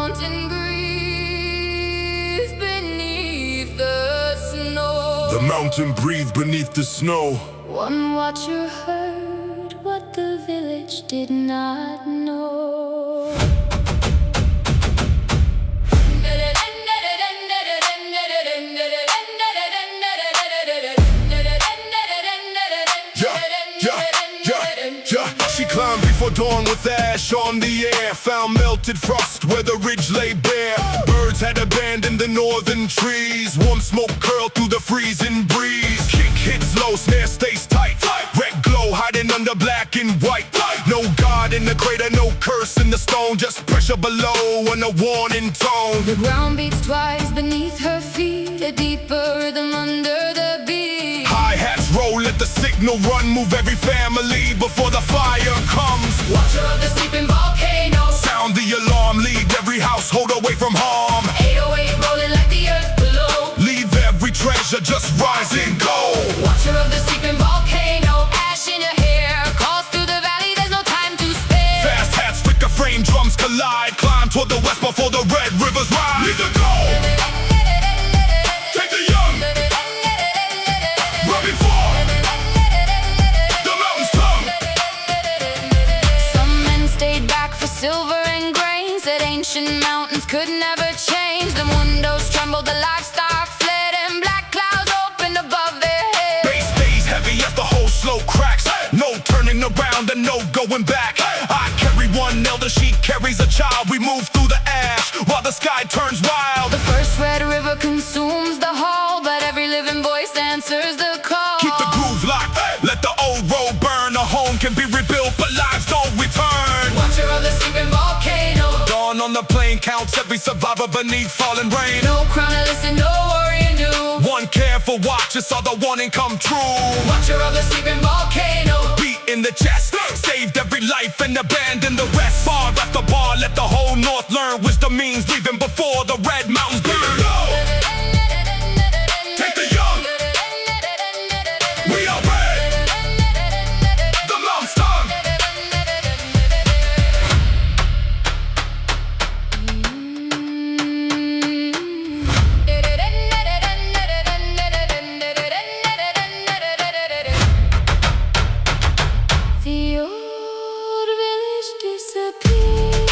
mountain grieves beneath the snow. The mountain breathed beneath the snow. One watcher heard what the village did not know. She climbed before dawn with ash on the air, found melted frost where the ridge lay bare. Birds had abandoned the northern trees, warm smoke curled through the freezing breeze. Kick hits low, snare stays tight, red glow hiding under black and white. No God in the crater, no curse in the stone, just pressure below and a warning tone. The ground beats twice beneath her feet, a deeper rhythm under the beat. Hi-hats roll, let the signal run, move every family before the fire comes. Watcher of the sleeping volcano, Sound the alarm, lead every household away from harm. 808 rolling like the earth below. Leave every treasure, just rise and go. Watcher of the sleeping volcano, ash in your hair, calls through the valley, there's no time to spare. Fast hats flicker, frame drums collide, climb toward the west before the red rivers rise. Lead the go, take the young, run before the mountain's tongue. Some men stayed back for silver and grain, said ancient mountains could never change. The windows trembled, the livestock fled, and black clouds opened above their heads. Bass stays heavy as the whole slow cracks. No turning around and no going back. I carry one elder, she carries a child. We move through the ash while the sky turns wild. The first red river consumes the hall, but every living voice answers the call. Keep the groove locked, let the old road burn. A home can be rebuilt, but lives don't return. Watcher of the sleeping volcano, Dawn on the plain counts every survivor beneath falling rain. no crown to listen, no warrior knew. One careful watcher saw the warning come true. Watcher of the sleeping volcano, Beat in the chest, saved every life and abandoned the rest. Bar after bar, let the whole north learn wisdom means leaving before the red mountains burn. Take the young, we are red, the mountain's tongue. The old village disappears.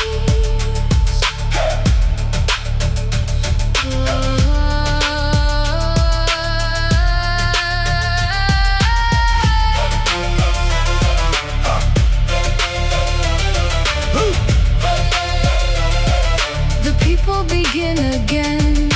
The people begin again.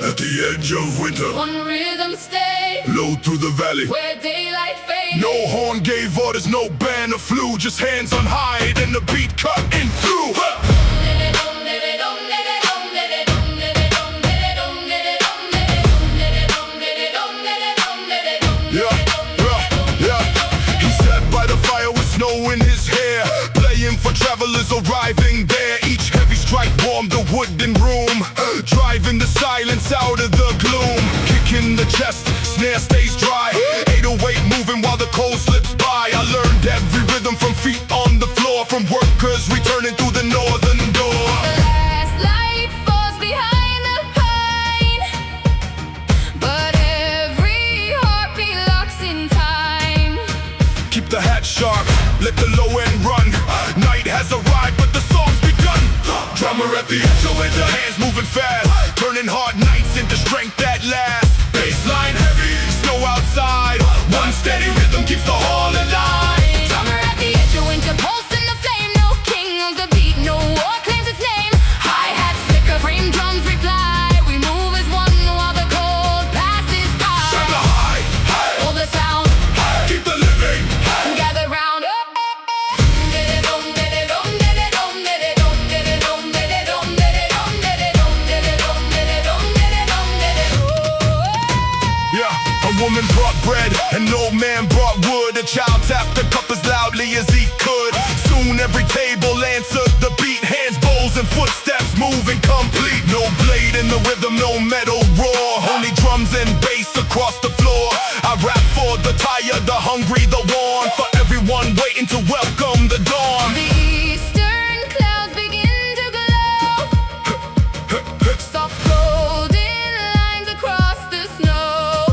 At the edge of winter, One rhythm stayed, low through the valley. where daylight faded. No horn gave orders, no banner flew, just hands on high and the beat cut in through. He sat by the fire with snow in his hair, playing for travelers arriving there. Each heavy strike warmed the wooden room, driving the silence out of the gloom. Kicking the chest, snare stays dry, 808 moving while the cold slips by. I learned every rhythm from feet on the floor, from workers returning through the northern door. Last light falls behind the pine, but every heartbeat locks in time. Keep the hat sharp, let the low end run. Night has arrived, but the song's begun. Drummer at the edge of winter, hands moving fast, turning hard nights into strength that lasts. Bassline heavy, snow outside, one steady rhythm keeps the hall alive. Drummer at the edge of winter, pulse in the flame. No king owns the beat, no war claims its name. Hi-hats flicker, frame drums reply. We move as one while the cold passes by. Shine the high, Hold the sound, keep the living. gather round. A woman brought bread, an old man brought wood. A child tapped the cup as loudly as he could. Soon every table answered the beat, hands, bowls, and footsteps moving complete. breathe the warmth for everyone waiting to welcome the dawn. The eastern clouds begin to glow. Soft golden lines across the snow.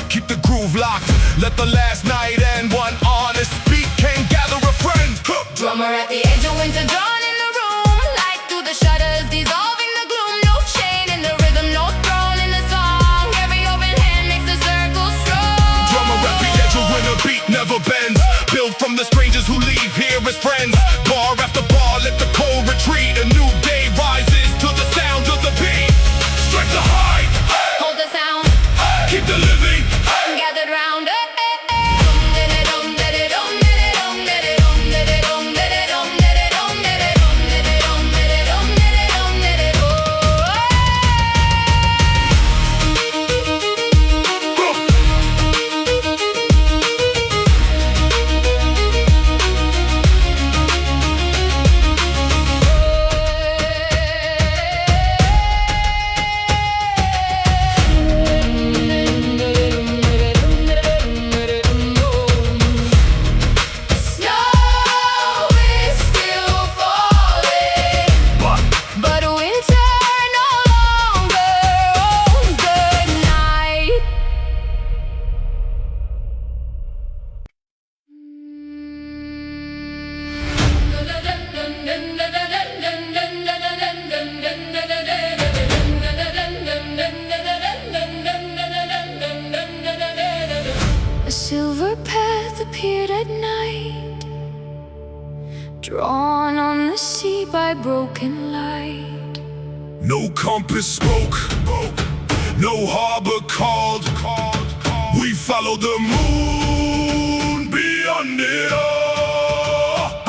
Keep the groove locked, let the last night end. One honest beat can gather a friend. Drummer at the edge of winter dawn in the room. Light through the shutters, dissolving the gloom. No chain in the rhythm, no throne in the song. Every open hand makes the circle strong. Drummer at the edge of when the beat never bends. Built from the strangers who leave here as friends. Bar after bar, let the cold retreat. A new day rises to the sound of the beat. Strike the high, Hold the sound, keep the living. gathered round. A silver path appeared at night, drawn on the sea by broken light. No compass spoke, no harbor called. We follow the moon beyond it all.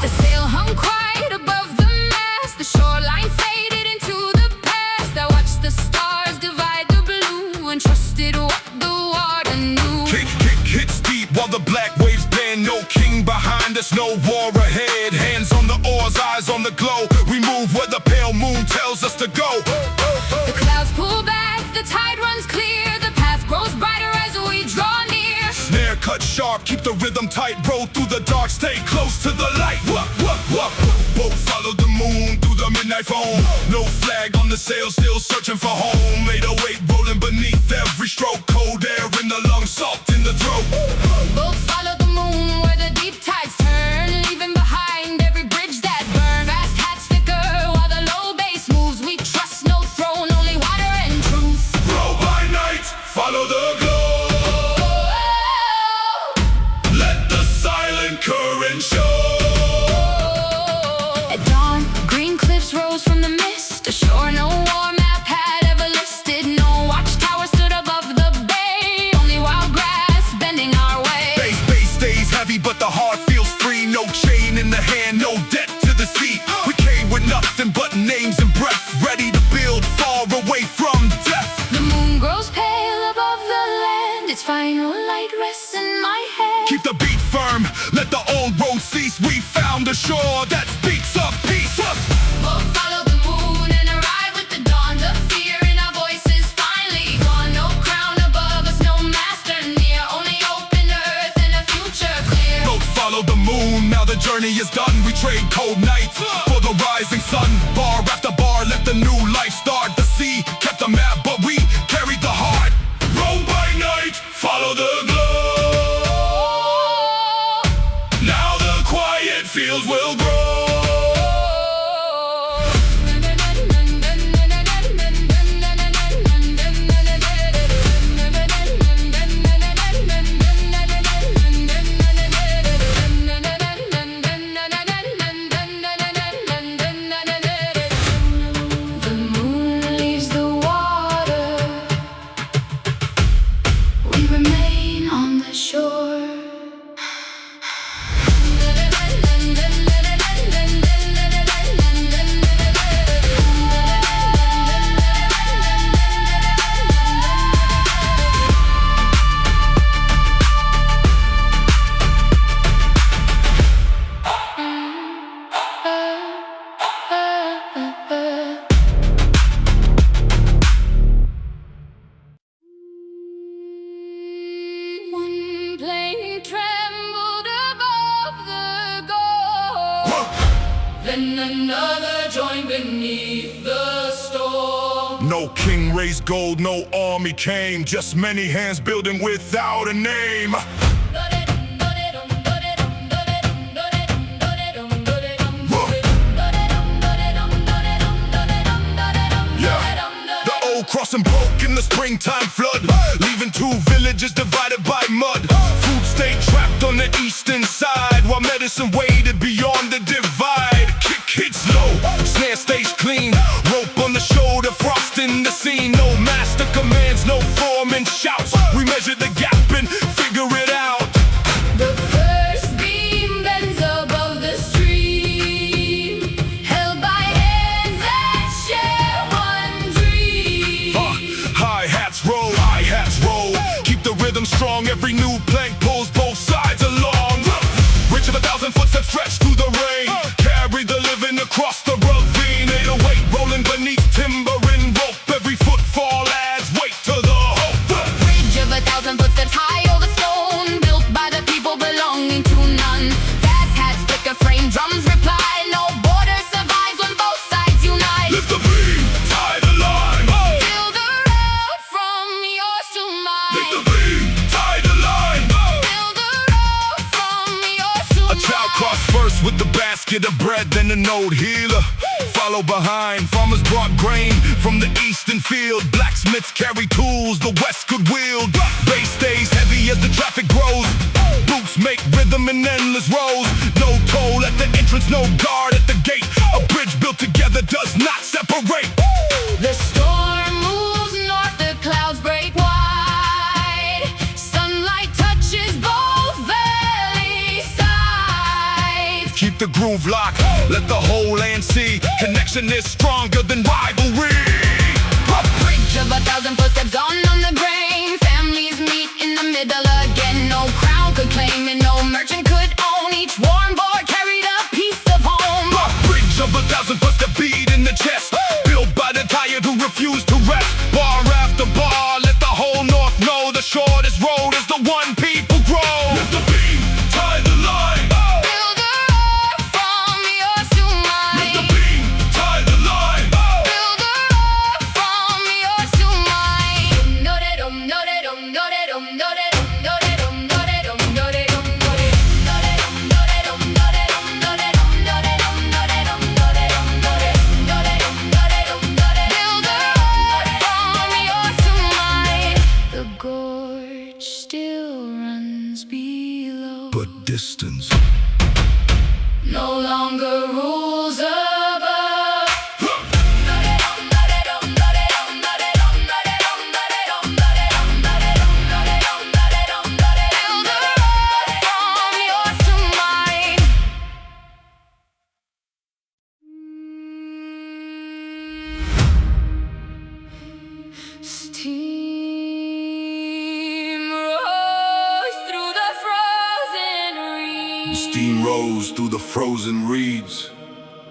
The sail hung quiet above the mast. The shoreline faded into the past. I watched the stars divide the blue and trusted what the water knew. Kick hits deep while the black waves bend. No king behind us, no war ahead. Hands on the oars, eyes on the glow. We move where the pale moon tells us to go. The clouds pull back, the tide runs clear. The path grows brighter as we draw near. Snare cut sharp, keep the rhythm tight. Roll through the dark, stay close to the light. Boat follow the moon through the midnight foam. No flag on the sail, still searching for home. Made a weight rolling beneath every stroke. Cold air in the lungs, salt in the throat. Both follow the moon where the deep tides turn, leaving behind every bridge that burn. Fast hats flicker while the low bass moves. We trust no throne, only water and truth. Row by night, follow the glow. Let the silent current show. At dawn, green cliffs rose from the mist. Ashore no war map had ever listed. No watchtower stood above the bay. Only wild grass bending our way. Base stays heavy, but the heart feels free. No chain in the hand, no debt to the sea. We came with nothing but names and breath, ready to build far away from death. The moon grows pale above the land. Its final light rests in my head. Keep the beat firm, let the old road cease. We found a shore that speaks of peace. We'll follow the moon and arrive with the dawn. The fear in our voices finally gone. No crown above us, no master near. Only open earth and a future clear. Boat follow the moon, now the journey is done. We trade cold nights for the rising sun. Bar after bar, let the new life start. The sea kept the map, but we carried the heart. Row by night, follow the glow. Now the quiet fields will grow. The moon leaves the water. We remain on the shore. then another joined beneath the storm. No king raised gold, no army came, just many hands building without a name. Crossing broke in the springtime flood, leaving two villages divided by mud. Food stayed trapped on the eastern side, while medicine waited beyond the divide. Kick hits low, snare stays clean, rope on the shoulder, frost in the scene. No master commands, no foreman shouts. We measure the gap and figure it out. The first beam bends above the stream, held by hands that share one dream. Hi-hats roll, keep the rhythm strong. Every new plank pulls both sides along. Reach of 1,000 footsteps stretch through the rain, carry the living across the ravine. 808 rolling beneath timber and rope, every footfall adds weight to the hope. Bridge of 1,000 footsteps high over stone, built by the people belonging to none. Fast hats flicker, frame drums reply. No border survives when both sides unite. Lift the beam, tie the line. Fill the road from yours to mine. Lift the beam, tie the line. Fill the road from yours to A child crossed first with the basket of bread, then the node healer follow behind. Farmers brought grain from the eastern field, blacksmiths carry tools the west could wield. Bass stays heavy as the traffic grows, boots make rhythm in endless rows. No toll at the entrance, no guard at the gate. A bridge built together does not separate. The storm moves north, the clouds break wide. Sunlight touches both valley sides. Keep the groove locked, let the whole land see. Connection is stronger than rivalry. A bridge of 1,000 footsteps on the grain. Families meet in the middle again. No crown could claim and no merchant could own. Each worn board carried a piece of home. A bridge of 1,000 footsteps beat in the chest, built by the tired who refuse to rest. Bar after bar, let the whole north know the shortest road is the one people grow. Lift the beam, tie the line. Fill the road from yours to mine. Lift the beam, tie the line. Fill the road from yours to mine. No-de-dum, no-de-dum, no-de-dum, no-de-dum, no-de-dum, no-de-dum, no-de-dum, no-de-dum, no-de-dum, no-de-dum, no-de-dum, no-de-dum, no-de-dum, no-de-dum, no-de-dum, no-de-dum, no-de-dum, no-de-dum. Fill the road from yours to mine. The gorge still runs below, But distance. no longer rules above. Fill the road from yours to mine. Steam rose through the frozen reeds. Steam rose through the frozen reeds.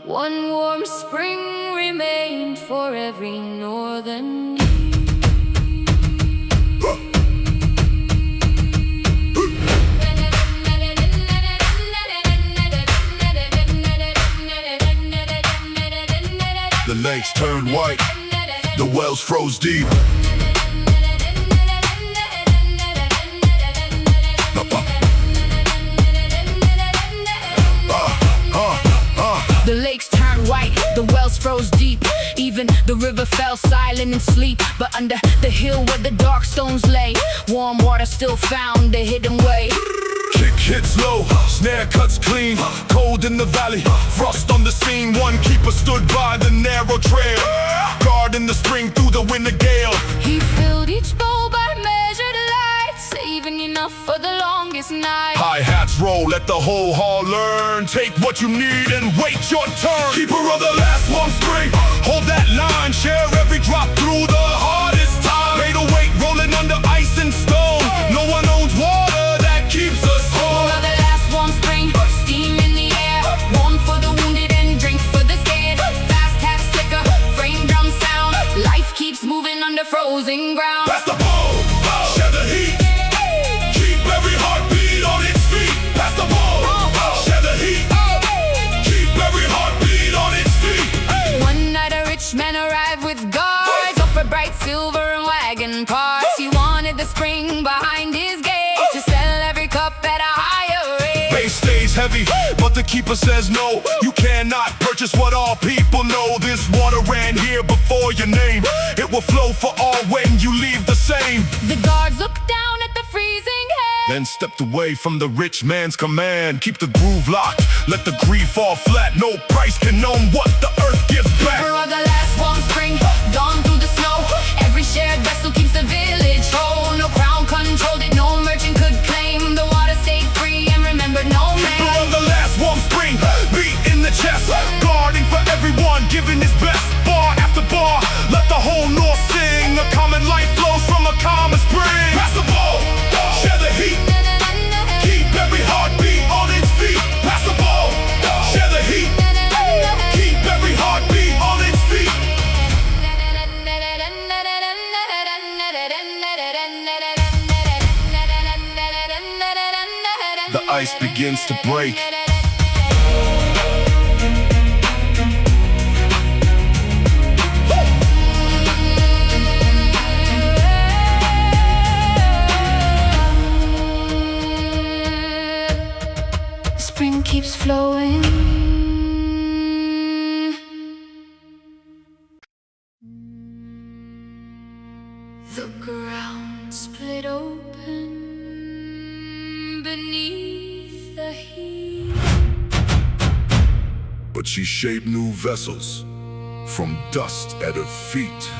One warm spring remained for every northern need. The lakes turned white, the wells froze deep. The lakes turned white, the wells froze deep. Even the river fell silent in sleep. But under the hill where the dark stones lay, warm water still found a hidden way. Kick hits low, snare cuts clean. Cold in the valley, frost on the scene. One keeper stood by the narrow trail, guard in the spring through the winter gale. He filled each bowl by measured light, saving enough for the longest night. Hi-hats roll, let the whole hall learn. Take what you need and wait your turn. Keeper of the last warm spring, hold that line. Share every drop through the hardest time. 808 rolling under ice and stone. No one owns water that keeps us home. For the last warm spring, steam in the air, warm for the wounded and drink for the scared. Fast hats flicker, frame drum sound. Life keeps moving under frozen ground. Pass the bowl, share the heat. Keep every heartbeat on its feet. Pass the bowl, share the heat. Keep every heartbeat spring behind his gate to sell every cup at a higher rate. Base stays heavy, but the keeper says no. You cannot purchase what all people know. This water ran here before your name. It will flow for all when you leave the same. The guards looked down at the freezing head, Then stepped away from the rich man's command. Keep the groove locked, let the greed fall flat. No price can own what the earth gives back. River of the last warm spring, dawn through the snow. Every shared vessel keeps the village whole. No crown controlled it, no merchant could claim. The water stayed free and remembered no man. Keeper of the last warm spring, beat in the chest, guarding for everyone, giving his best. Bar after bar, let the whole Norse sing. A common life flows from a common spring. Pass the ball, share the heat, keep every heartbeat on its feet. Pass the ball, share the heat, keep every heartbeat on its feet. The ice begins to break. Spring keeps flowing. The ground split open beneath the heat. But she shaped new vessels from dust at her feet.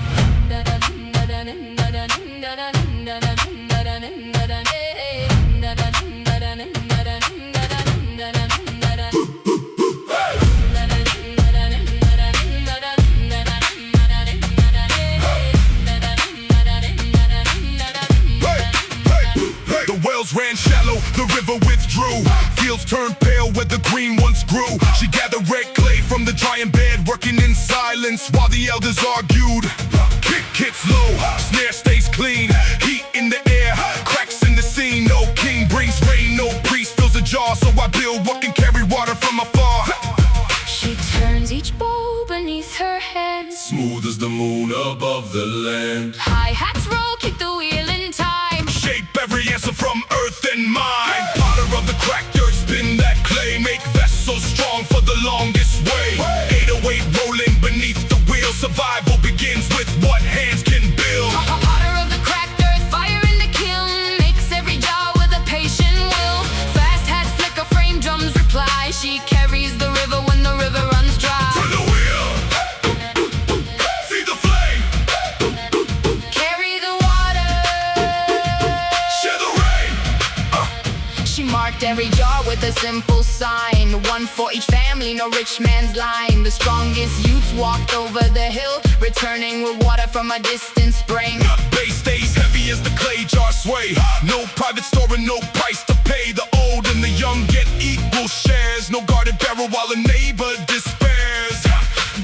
The wells ran shallow, the river withdrew. Fields turned pale where the green once grew. She gathered red clay from the drying bed, working in silence while the elders argued. Kick hits low, snare stays clean. Heat in the air, cracks in the scene. No king brings rain, no priest fills a jar. So I build what can carry water from afar. She turns each bow beneath her head. Smooth as the moon above the land. Hi-hats roll, keep the wheel in time. Shape every answer from earth and mind. Potter of the cracked earth, spin that clay. Make vessels strong for the longest way. 808 rolling beneath the wheel. Survival begins with what hands can build. Potter of the cracked earth, fire in the kiln. Makes every jar with a patient will. Fast hats flicker, frame drums reply. She carries the river when the river runs dry. Turn the wheel, feed the flame, Carry the water. share the rain. She marked every jar with a simple sign. One for each family, no rich man's line. The strongest youths walked over the hill, returning with water from a distant spring. Base stays heavy as the clay jar sway. No private store and no price to pay. The old and the young get equal shares. No guarded barrel while a neighbor despairs.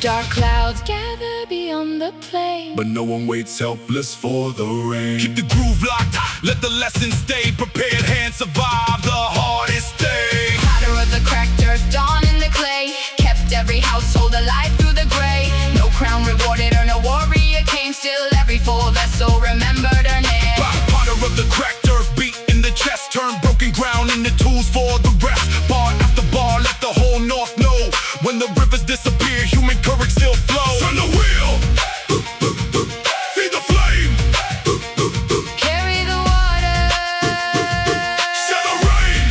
Dark clouds gather beyond the plain. But no one waits helpless for the rain. Keep the groove locked, let the lesson stay. Prepared hands survive the hardest day. Potter of the cracked earth, dawn in the clay. Kept every household alive through the gray. No crown rewarded her, no warrior came. Still every full vessel remembered her name. Potter of the cracked earth, beat in the chest. Turn broken ground into tools for the rest. Bar after bar, let the whole north know. When the rivers disappear, human courage still flows. Turn the wheel, feed the flame, Carry the water. share the rain.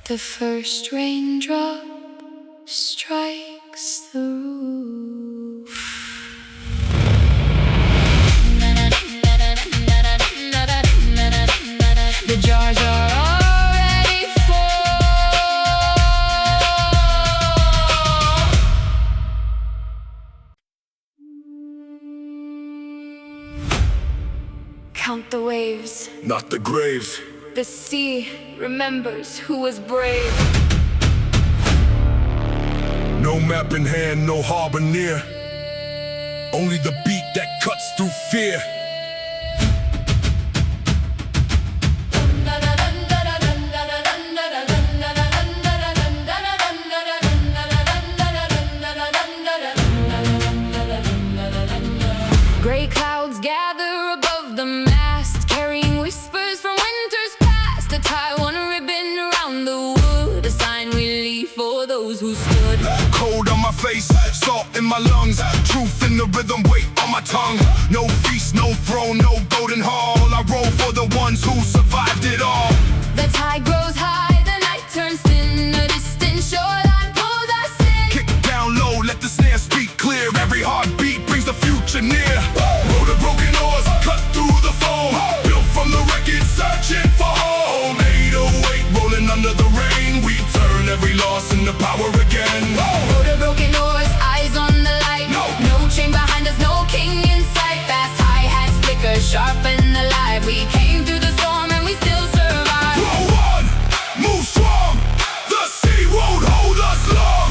The first raindrop strikes the roof. The jars are already full. Count the waves. Not the graves. The sea remembers who was brave. No map in hand, no harbor near. Only the beat that cuts through fear. in my lungs. Truth in the rhythm, weight on my tongue. No feast, no throne, no golden hall. I roll for the ones who survived it all. The tide grows high, the night turns thin. A distant shoreline pulls us in. Kick down low, let the snare speak clear. Every heartbeat brings the future near. Roll the broken oars, cut through the foam. Built from the wreckage, searching for home. 808, rolling under the rain. We turn every loss into power again. Roll the broken oars, eyes on the light. No chain behind us, no king in sight. Fast hi-hats flicker, sharp and alive. We came through the storm and we still survive. Roll on, move strong. The sea won't hold us long.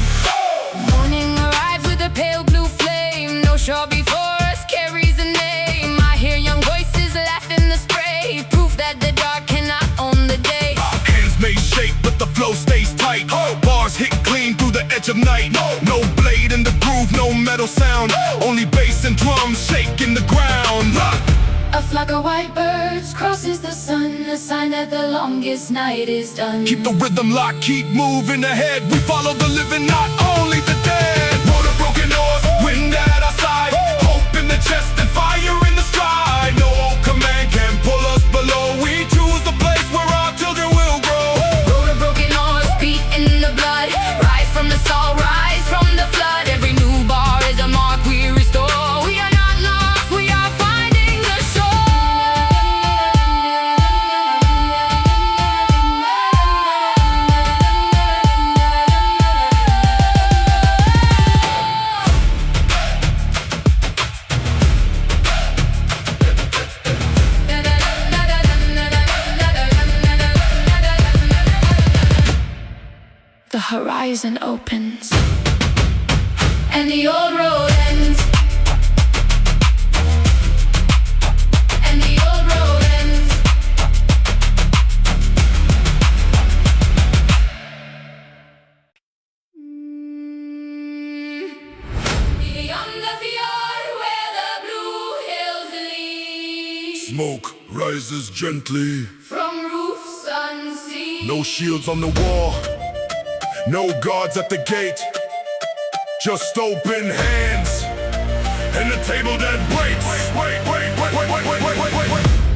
Morning arrives with a pale blue flame. No shore before us carries a name. I hear young voices laugh in the spray. Proof that the dark cannot own the day. Hands may shake, but the flow stays tight. Bars hit clean through the edge of night. No blade in the groove, no metal sound. Only bass and drums shaking the ground. A flock of white birds crosses the sun, a sign that the longest night is done. Keep the rhythm locked, keep moving ahead. We follow the living, not only the dead. Roll the broken oars, wind at our side. Hope in the chest and fire in the sky. No command can pull us below. We choose the place where our children will grow. Roll the broken oars, beat in the blood. Rise from the salt, rise from the flood. Every new bar is a mark we restore. We are not lost, we are finding the The horizon opens and the old road ends. And the old road ends. Beyond the fjord where the blue hills lead. Smoke rises gently. From roofs unseen. No shields on the wall. No guards at the gate. Just open hands and a table that waits.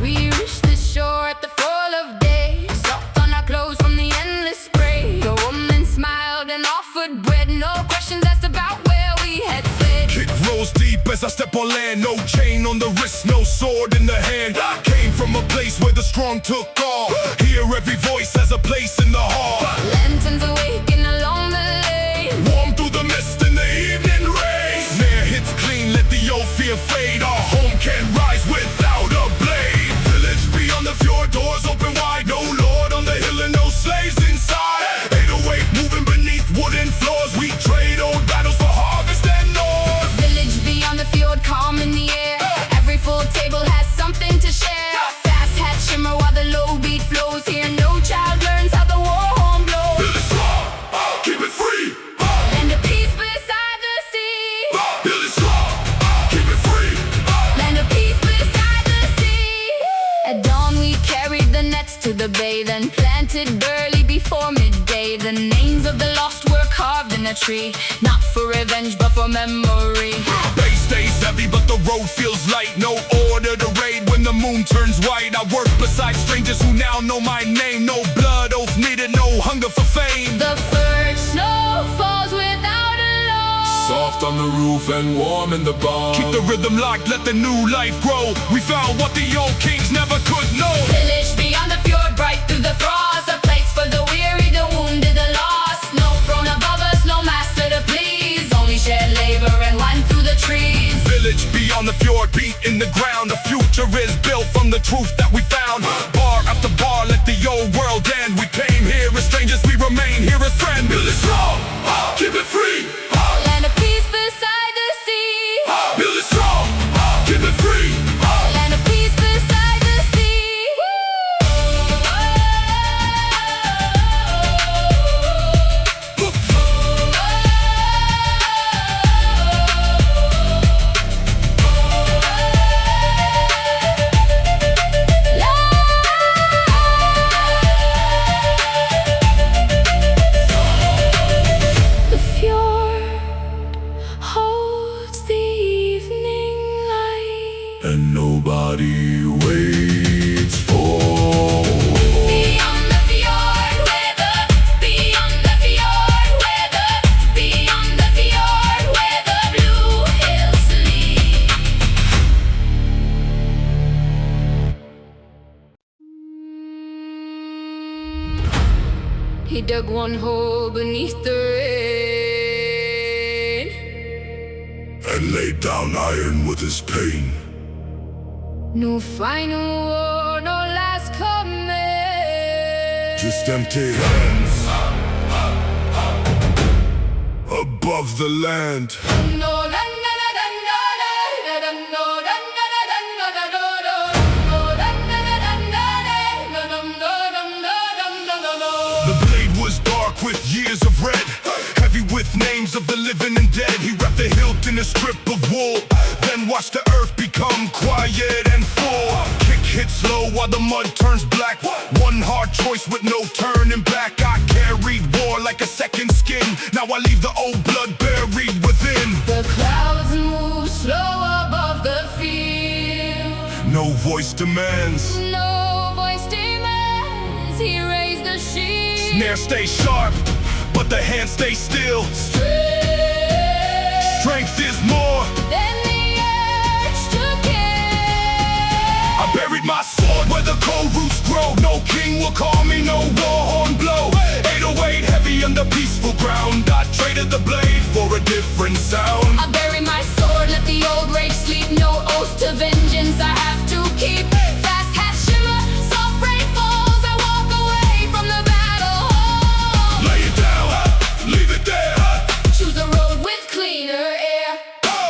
We reached the shore at the fall of day. Soaked on our clothes from the endless spray. The woman smiled and offered bread. No questions asked about where we had fled. Kick rolls deep as I step on land. No chain on the wrist, no sword in the hand. I came from a place where the strong took all. Here every voice has a place in the hall. Lanterns awaken along the lane. Warm through the mist in the evening rain. Snare hits clean, let the old fear fade. Our home can't rise without a blade. Village beyond the fjord, doors open wide. No lord on the hill and no slaves inside. 808 moving beneath wooden floors. We trade old battles for harvest and north. Village beyond the fjord, calm in the air. Every full table has something to share. Fast hats shimmer while the low beat flows. Here no child learns how the war horn blows. Build it strong, keep it free. Land of peace beside the sea. Build it strong, keep it free. Land of peace beside the sea. At dawn we carried the nets to the bay, then planted burley before midday. The names of the lost were carved in a tree, not for revenge but for memory. Base stays heavy but the road feels light. No order to raid when the moon turns white. I work beside strangers who now know my name. No blood oath needed, no hunger for fame. The first snow falls without alarm. Soft on the roof and warm in the barn. Keep the rhythm locked, let the new life grow. We found what the old kings never could know. Village beyond the fjord, bright through the frost. A place for the weary, the wounded, the lost. No throne above us, no master to please. Only shared labor and wine through the trees. Village beyond the fjord, beat in the ground. The future is built from the truth that we found. Bar after bar, let the old world end. We came here as strangers, we remain here as friends. Build it strong, keep it free. Land of peace beside the sea. Build it strong, keep it free. Land of peace beside the sea. and nobody waits for. Beyond the fjord, where the blue hills lead. He dug one hole beneath the rain And laid down iron with his pain. No final war, no last command. Just empty hands above the land. No, na, na, na, na, na, na, na, no, na, na, na, na, na, na, no, no, no, na, na, na, na, na, na, no, no, no, no, no, no, no. The blade was dark with years of red, heavy with names of the living and dead. He wrapped the hilt in a strip of wool, then watched the earth become quiet and full. Kick hits low while the mud turns black. One hard choice with no turning back. I carried war like a second skin. Now I leave the old blood buried within. The clouds move slow above the field. No voice demands. No voice demands. He raised the shield. Snare stays sharp, but the hand stays still. Strength is more. Then the urge to kill. I buried my sword where the cold roots grow. No king will call me, no war horn blow. 808 heavy on the peaceful ground. I traded the blade for a different sound. I bury my sword, let the old rage sleep. No oath to vengeance I have to keep. Fast half shimmer, soft rain falls. I walk away from the battle hall. Lay it down, leave it there. Choose a road with cleaner air.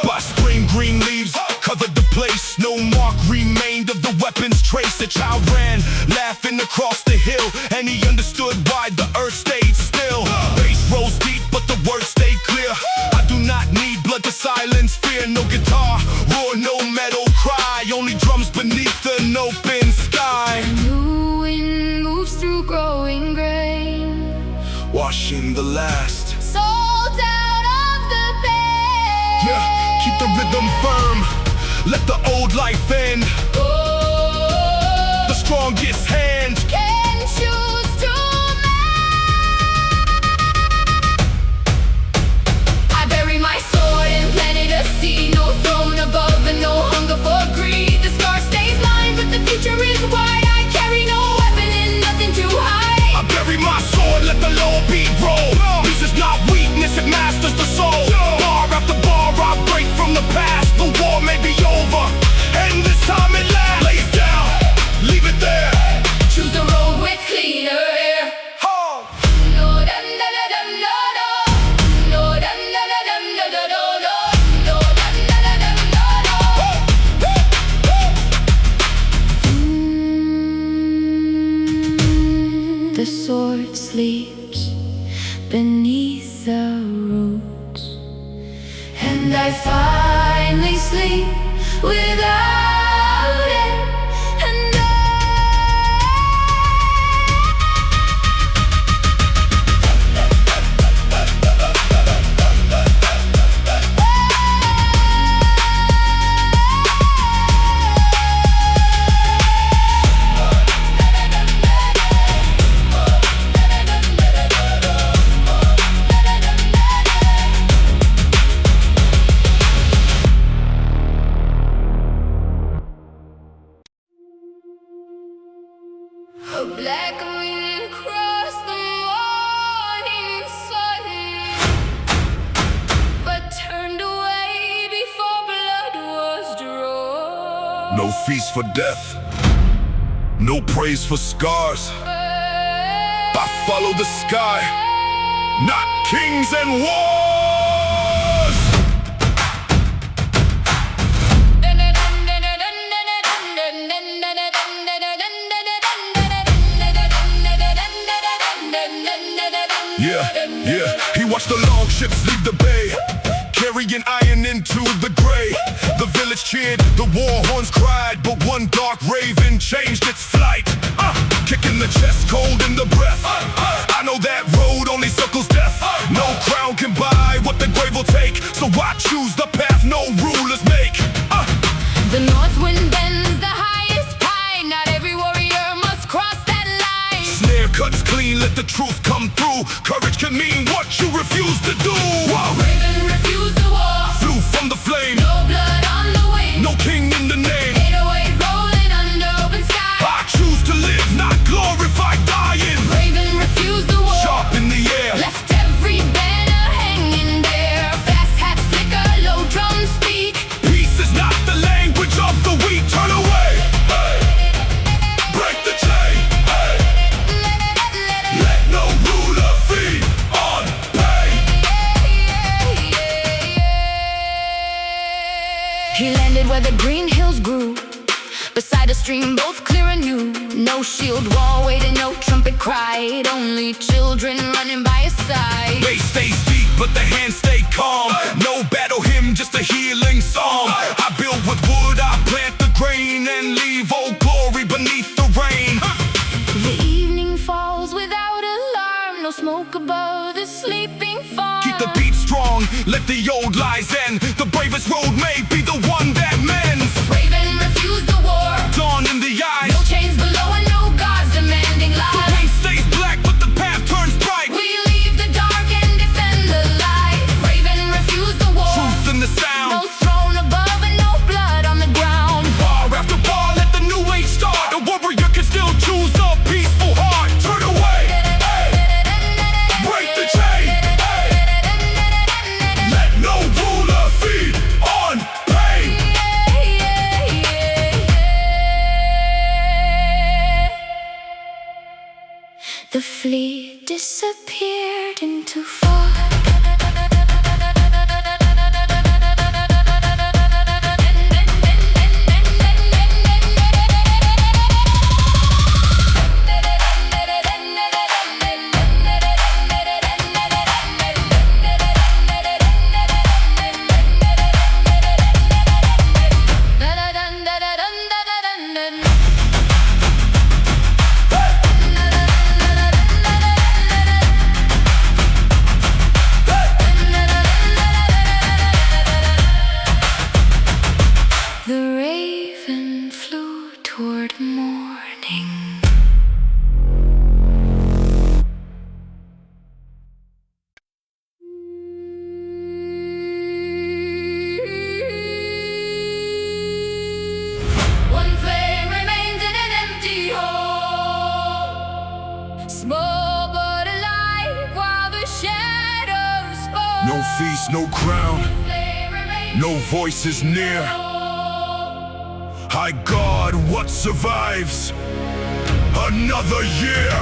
By spring green leaves covered the place. No mark remained of the weapon's trace. A child ran, laughing across the hill, and he understood why the earth stayed still. Bass rose deep, but the words stayed clear. I do not need blood to silence fear. No guitar, roar, no metal cry. Only drums beneath an open sky. New wind moves through growing grain. Washing the last. Salt out of the pain. Yeah, keep the rhythm firm. Let the old life end. The strongest hand Can choose to I bury my sword and planted a seed. No throne above and no hunger for greed. The scar stays mine, but the future is wide. I carry no weapon and nothing to hide. I bury my sword, let the low beat roll. This is not weakness, it masters the soul. Bar after bar, I break from the past. The war may be over, and this time it lasts. Lay it down, leave it there. Choose a road with cleaner air. No, da, da, da, da, no, no. No, da, da, da, da, no, no, no, no. No, da, da, da, da, no, no. The sword sleeps beneath the roots, and I finally sleep without it. And a black wind crossed the morning sun, but turned away before blood was drawn. No feast for death, no praise for scars. I follow the sky, not kings and wars. Yeah, he watched the long ships leave the bay, carrying iron into the gray. The village cheered, the war horns cried, but one dark raven changed its flight. Kicking the chest, cold in the breath. I know that road only circles death. No crown can buy what the grave will take, so I choose the path no rulers make. The north wind the truth come through. Courage can mean what you refuse to do. Whoa. Raven refused the war. Flew from the flame, No blood on the wing. no king in the name. 808 rolling under open sky. I choose to live, not glorify dying. Raven refused the war. Sharp in the air, Left every banner hanging there. Fast hats flicker, low drums speak. peace is not the language of the weak. Turn away, hey. Break the chain, hey. Let no ruler feed on pain. He landed where the green hills grew, beside a stream both clear and new. No shield wall waiting, no trumpet cried. Only children running by his side. Faith stays deep, but the hands stay calm. No battle hymn, just a healing psalm. I build with wood, I plant the grain, and leave old glory beneath the rain. The evening falls without alarm. No smoke above the sleeping farm. Keep the beat strong, let the old lies end. The bravest road may be the one that mends. Raven refused the war. Dawn in the eyes, No chains below and no gods demanding the life. pain stays black, but the path turns bright. We leave the dark and defend the light. Raven refused the war. Truth in the sound, No throne above and no blood on the ground. bar after bar, let the new age start. A warrior can still choose a peaceful heart. Turn away, hey. Break the chain, hey. Let no ruler feed on pain. The fleet disappeared into fog. The raven flew toward morning. One flame remains in an empty hole, small but alive while the shadows fall. No feast, no crown, Flame remains no voices near. High God, what survives another year?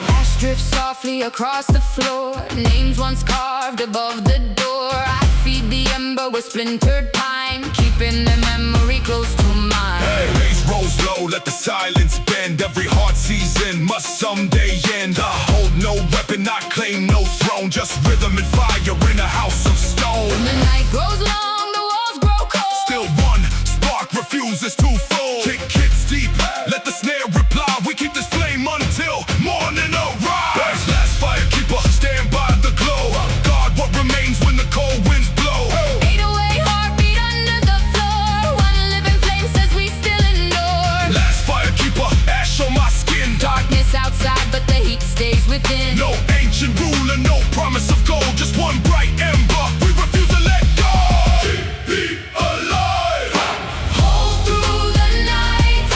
Ash drifts softly across the floor. Names once carved above the door. I feed the ember with splintered pine, keeping the memory close to mine. Hey, raise rolls low, let the silence bend. Every hard season must someday end. I hold no weapon, I claim no throne. Just rhythm and fire in a house of stone. The night grows long, the walls grow cold. Still one spark refuses to fold. Kick hits deep, let the snare reply. We keep this flame until morning arise. Last firekeeper, stand by the glow. Guard what remains when the cold winds blow. 808 heartbeat under the floor. One living flame says we still endure. Last firekeeper, ash on my skin. Darkness outside, but the heat stays within. No ancient ruler, no promise of gold. Just one bright ember, we refuse to let go. Keep me alive. Hold through the night,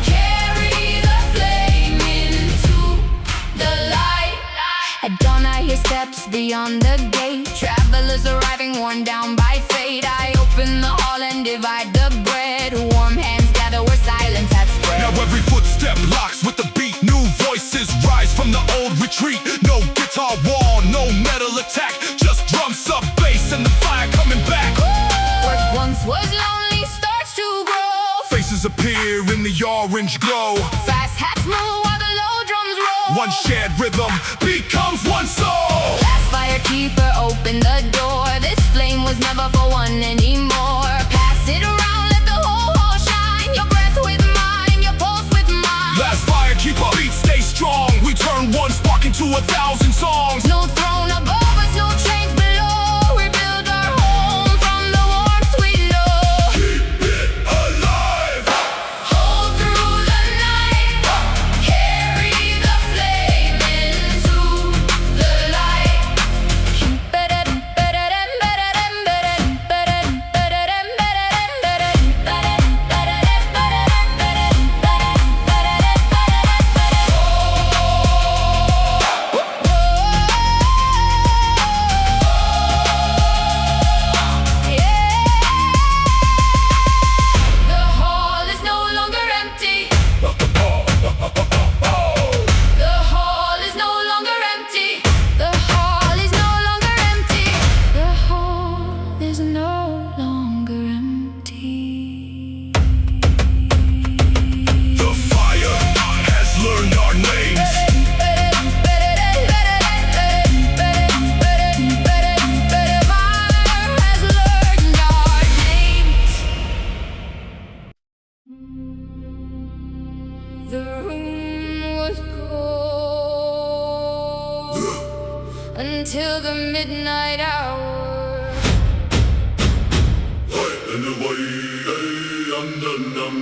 carry the flame into the light. At dawn I hear steps beyond the gate. Travelers arriving, worn down by fate. I open the hall and divide the bread. Warm hands gather where silence had spread. Now every footstep locks with the beat. New voices rise from the old retreat. No guitar wall, no metal attack. Just drum, sub, bass, and the fire coming back. What once was lonely starts to grow. Faces appear in the orange glow. Fast hats move while the low drums roll. One shared rhythm becomes one soul. Last firekeeper opened the door. This flame was never for one anymore. Pass it around, let the whole hall shine. Your breath with mine, your pulse with mine. Last firekeeper, beat stay strong. We turn one spark into 1,000 songs. No throne above us, no chains below. We build The room was cold until the midnight hour.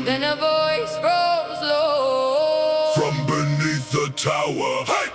Then a voice rose low from beneath the tower. Hey!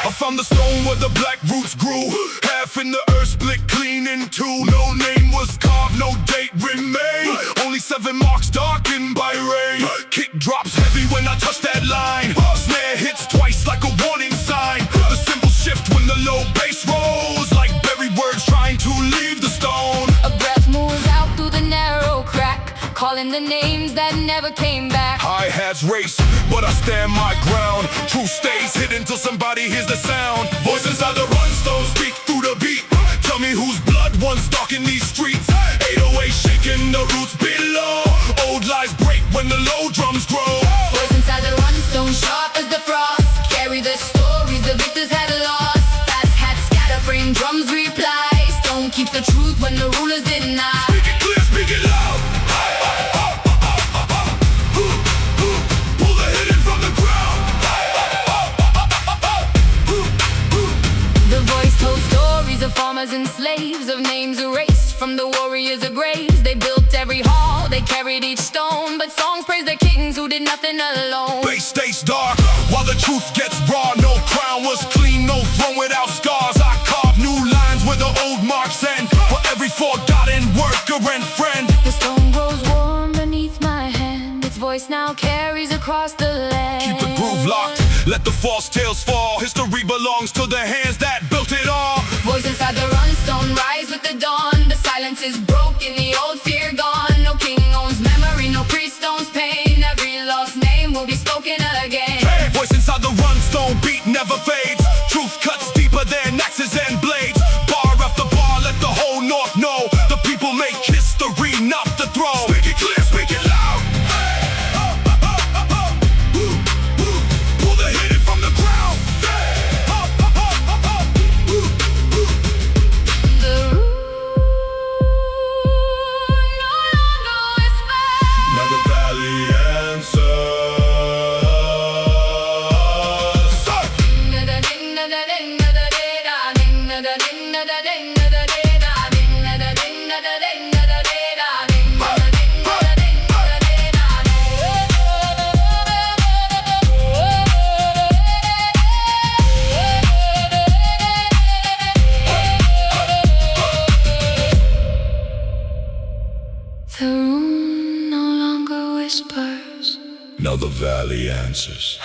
I found the stone where the black roots grew, half in the earth split clean in two. No name was carved, no date remained, only 7 marks darkened by rain. Kick drops heavy when I touch that line, snare hits twice like a warning sign. The cymbals shift when the low bass rolls, like buried words trying to leave the stone. A breath moves out through the narrow crack, calling the names that never came back. Hi-hats race, but I stand my ground. Truth stays hidden till somebody hears the sound. Voice inside the rhinestone speak through the beat. Tell me whose blood once stalking these streets. 808 shaking the roots below. Old lies break when the low drums grow. Voice inside the rhinestone sharp as the frost, carry the stories the victors had lost. Fast hats scatter, frame drums reply. Stone keeps the truth when the rulers deny. Speak it clear, speak it loud. Pull the hidden from the ground. The voice told stories of farmers and slaves, of names erased from the warriors' graves. They built every hall, they carried each stone, but songs praise the kings who did nothing alone. Base stays dark while the truth gets raw. No crown was clean, no throne without scars. I carved new lines where the old marks end, for every forgotten worker and friend. The stone grows warm beneath my hand, its voice now carries across the land. Keep the groove locked, let the false tales fall. History belongs to the hands that built it all. Voice inside the rhinestone rise with the dawn. The silence is broken, the old fear gone. No king owns memory, no priest owns pain. Every lost name will be spoken again. Hey! Voice inside the rhinestone beat never fades. Truth cuts deeper than axes and blades. Bar after bar, let the whole north know. The people make history, not the throne. Speak it clear, speak it loud. Pull the hidden from the ground. The room no longer whispers. Now the valley The room no longer whispers. Now the valley answers.